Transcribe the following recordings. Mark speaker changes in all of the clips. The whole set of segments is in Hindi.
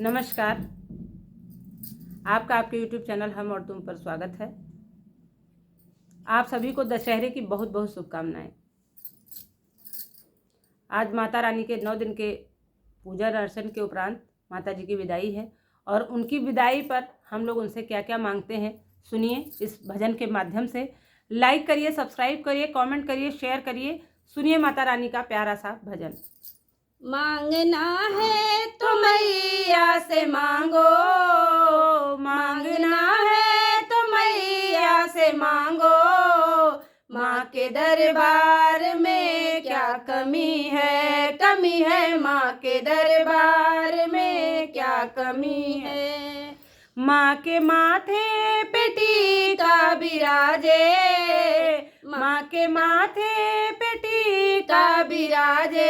Speaker 1: नमस्कार। आपका आपके YouTube चैनल हम और तुम पर स्वागत है। आप सभी को दशहरे की बहुत बहुत शुभकामनाएं। आज माता रानी के 9 दिन के पूजा दर्शन के उपरांत माता जी की विदाई है और उनकी विदाई पर हम लोग उनसे क्या क्या मांगते हैं सुनिए इस भजन के माध्यम से। लाइक करिए, सब्सक्राइब करिए, कमेंट करिए, शेयर करिए। सुनिए माता रानी का प्यारा सा भजन।
Speaker 2: मांगना है तो मैया से मांगो, मांगना है तो मैया से मांगो। माँ के दरबार में क्या कमी है, कमी है माँ के दरबार में क्या कमी है। माँ के माथे पे टीका बिराजे, माँ के माथे पे टीका बिराजे।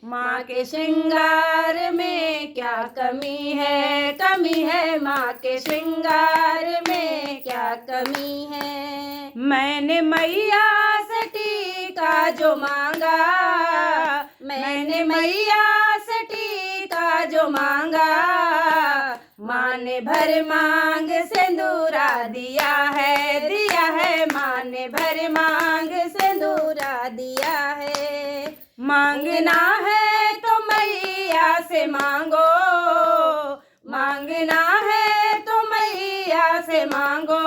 Speaker 2: माँ के श्रृंगार में क्या कमी है, कमी है माँ के श्रृंगार में क्या कमी है। मैंने मैया से टीका जो मांगा, मैंने मैया से टीका जो मांगा। माँ ने भर मांग सिंदूरा दिया है माँ ने भर मांग सिंदूरा दिया है। मांगना है तो मैया से मांगो, मांगना है तो मैया से मांगो।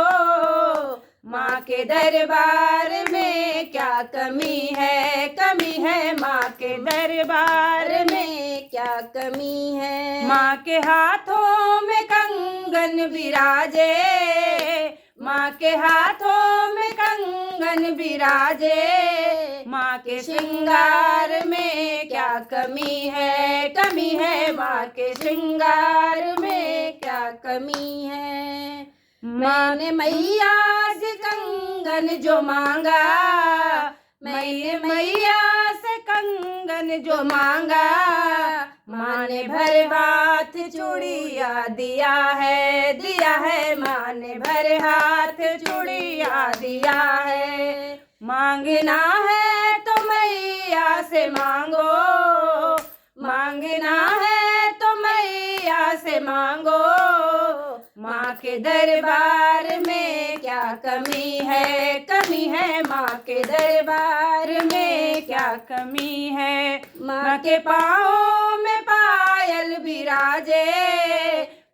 Speaker 2: माँ के दरबार में क्या कमी है, कमी है माँ के दरबार में क्या कमी है। माँ के हाथों में कंगन विराजे, माँ के हाथों में कंगन विराजे। माँ के श्रृंगार में क्या कमी है, कमी है माँ के श्रृंगार में क्या कमी है। मैंने मैया से कंगन जो मांगा, मैंने मैया से कंगन जो मांगा। माँ ने भर हाथ चूड़िया दिया है माँ ने भर हाथ चूड़िया दिया है। मांगना है तो मैया से मांगो, मांगना है तो मैया से मांगो। माँ के दरबार में क्या कमी है, कमी है माँ के दरबार में क्या कमी है। माँ के पाँव में पायल विराजे,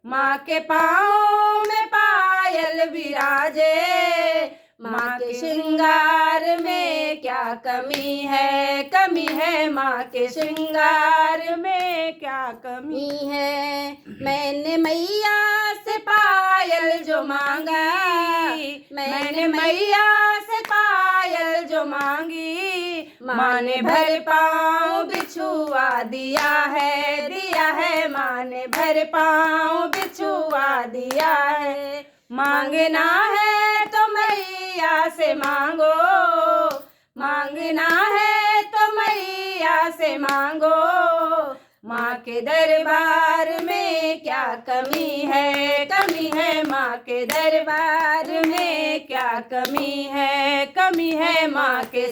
Speaker 2: माँ के पाँव में पायल विराजे। माँ के श्रृंगार में क्या कमी है, कमी है माँ के श्रृंगार में क्या कमी है। मैंने मैया से पायल जो मांगा, मैंने मैया से पायल जो मांगी। माँ ने भर पाँव बिछुआ दिया है माँ ने भर पाँव बिछुआ दिया है। मांगना है तो मैया से मांगो, मांगना है तो मैया से मांगो। माँ के दरबार में क्या कमी है, कमी है माँ के दरबार में क्या कमी है, कमी है माँ के